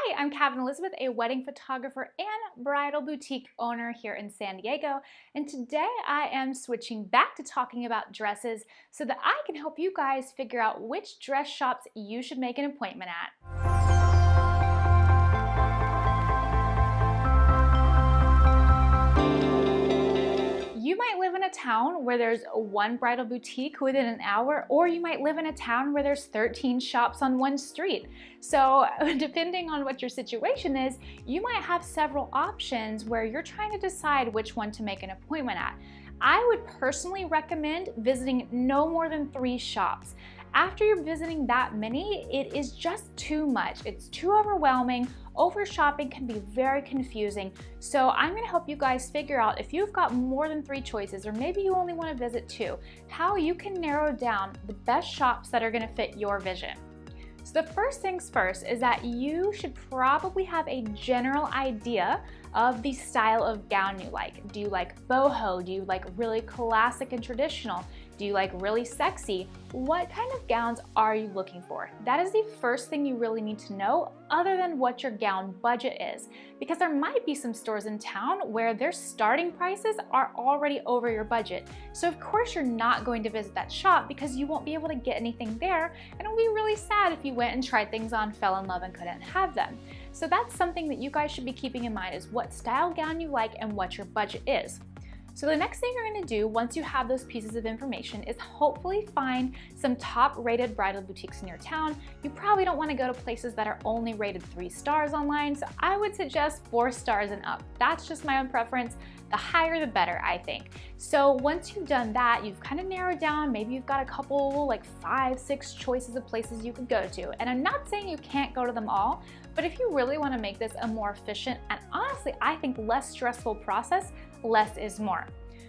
Hi, I'm Kevin Elizabeth, a wedding photographer and bridal boutique owner here in San Diego. And today I am switching back to talking about dresses so that I can help you guys figure out which dress shops you should make an appointment at. You might live in a town where there's one bridal boutique within an hour, or you might live in a town where there's 13 shops on one street. So depending on what your situation is, you might have several options where you're trying to decide which one to make an appointment at. I would personally recommend visiting no more than 3 shops. After you're visiting that many, it is just too much. It's too overwhelming. Over shopping can be very confusing. So I'm going to help you guys figure out, if you've got more than 3 choices, or maybe you only want to visit 2, how you can narrow down the best shops that are going to fit your vision. So the first things first is that you should probably have a general idea of the style of gown you like. Do you like boho? Do you like really classic and traditional? Do you like really sexy? What kind of gowns are you looking for? That is the first thing you really need to know, other than what your gown budget is, because there might be some stores in town where their starting prices are already over your budget. So of course you're not going to visit that shop because you won't be able to get anything there, and it'll be really sad if you went and tried things on, fell in love, and couldn't have them. So that's something that you guys should be keeping in mind, is what style gown you like and what your budget is. So the next thing you're going to do once you have those pieces of information is hopefully find some top rated bridal boutiques in your town. You probably don't want to go to places that are only rated 3 stars online, so I would suggest 4 stars and up. That's just my own preference. The higher the better, I think. So once you've done that, you've kind of narrowed down, maybe you've got a couple, like 5, 6 choices of places you could go to. And I'm not saying you can't go to them all, but if you really want to make this a more efficient and honestly, I think less stressful process, less is more.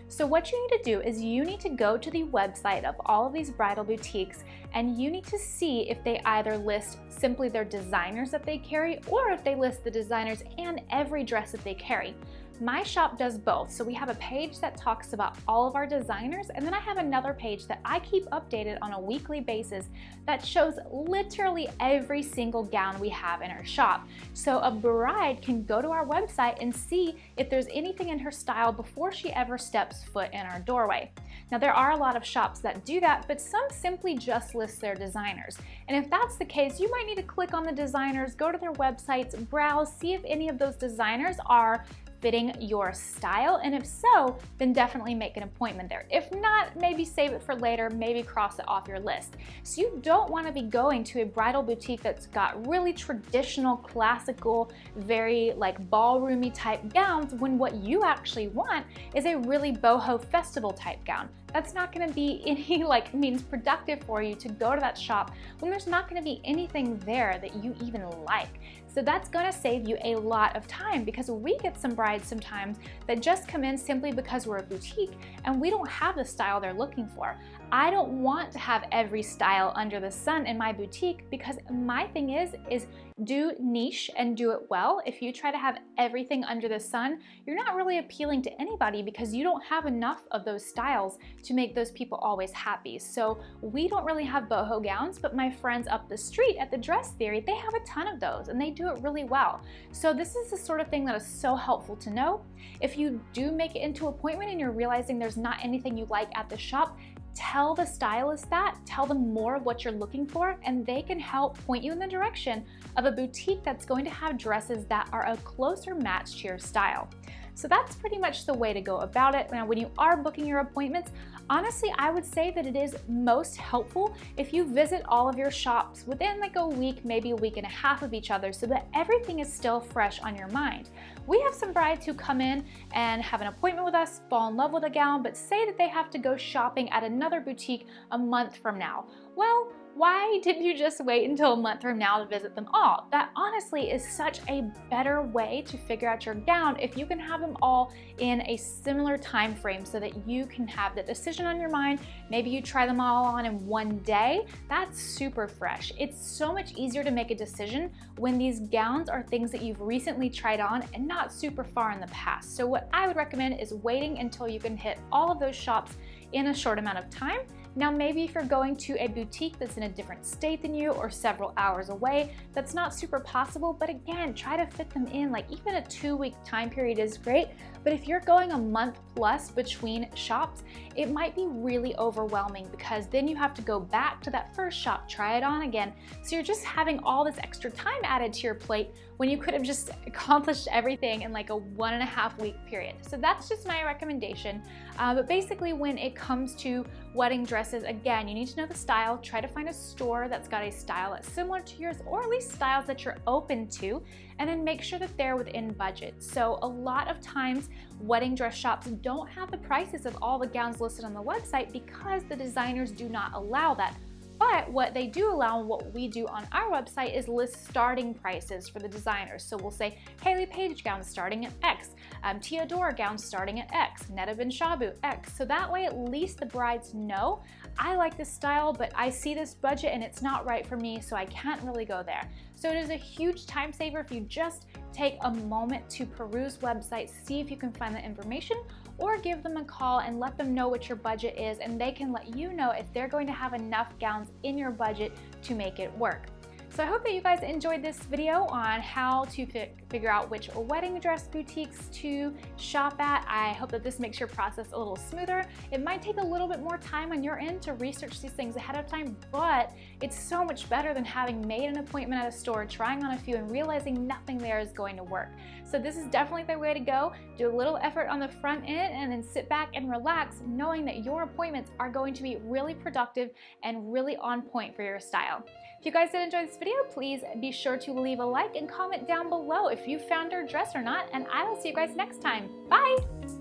So what you need to do is you need to go to the website of all of these bridal boutiques, and you need to see if they either list simply their designers that they carry, or if they list the designers and every dress that they carry. My shop does both. So we have a page that talks about all of our designers, and then I have another page that I keep updated on a weekly basis that shows literally every single gown we have in our shop. So a bride can go to our website and see if there's anything in her style before she ever steps foot in our doorway. Now there are a lot of shops that do that, but some simply just list their designers. And if that's the case, you might need to click on the designers, go to their websites, browse, see if any of those designers are fitting your style, and if so, then definitely make an appointment there. If not, maybe save it for later, maybe cross it off your list. So you don't want to be going to a bridal boutique that's got really traditional, classical, very like ballroomy type gowns, when what you actually want is a really boho festival type gown. That's not going to be any means productive for you to go to that shop when there's not going to be anything there that you even like. So that's going to save you a lot of time, because we get some brides sometimes that just come in simply because we're a boutique and we don't have the style they're looking for. I don't want to have every style under the sun in my boutique, because my thing is do niche and do it well. If you try to have everything under the sun, you're not really appealing to anybody, because you don't have enough of those styles to make those people always happy. So we don't really have boho gowns, but my friends up the street at the Dress Theory, they have a ton of those and they do it really well. So this is the sort of thing that is so helpful to know. If you do make it into an appointment and you're realizing there's not anything you like at the shop, tell the stylist that, tell them more of what you're looking for, and they can help point you in the direction of a boutique that's going to have dresses that are a closer match to your style. So that's pretty much the way to go about it. Now, when you are booking your appointments, honestly, I would say that it is most helpful if you visit all of your shops within like a week, maybe a week and a half of each other, so that everything is still fresh on your mind. We have some brides who come in and have an appointment with us, fall in love with a gown, but say that they have to go shopping at another boutique a month from now. Well, why didn't you just wait until a month from now to visit them all? That honestly is such a better way to figure out your gown, if you can have them all in a similar time frame so that you can have the decision on your mind. Maybe you try them all on in one day. That's super fresh. It's so much easier to make a decision when these gowns are things that you've recently tried on and not super far in the past. So what I would recommend is waiting until you can hit all of those shops in a short amount of time. Now, maybe if you're going to a boutique that's in a different state than you or several hours away, that's not super possible, but again, try to fit them in. Like even a 2-week time period is great, but if you're going a month plus between shops, it might be really overwhelming because then you have to go back to that first shop, try it on again. So you're just having all this extra time added to your plate when you could have just accomplished everything in like a 1.5-week period. So that's just my recommendation. But basically when it comes to wedding dresses, again, you need to know the style, try to find a store that's got a style that's similar to yours, or at least styles that you're open to, and then make sure that they're within budget. So a lot of times wedding dress shops don't have the prices of all the gowns listed on the website because the designers do not allow that. But what they do allow, and what we do on our website, is list starting prices for the designers. So we'll say Hailey Page gowns starting at X, Tia Dora gowns starting at X, Netta Ben Shabu X. So that way at least the brides know, I like this style, but I see this budget and it's not right for me, so I can't really go there. So it is a huge time saver if you just take a moment to peruse websites, see if you can find the information, or give them a call and let them know what your budget is, and they can let you know if they're going to have enough gowns in your budget to make it work. So I hope that you guys enjoyed this video on how to figure out which wedding dress boutiques to shop at. I hope that this makes your process a little smoother. It might take a little bit more time on your end to research these things ahead of time, but it's so much better than having made an appointment at a store, trying on a few and realizing nothing there is going to work. So this is definitely the way to go. Do a little effort on the front end and then sit back and relax, knowing that your appointments are going to be really productive and really on point for your style. If you guys did enjoy this video, please be sure to leave a like and comment down below if you found your dress or not, and I will see you guys next time. Bye!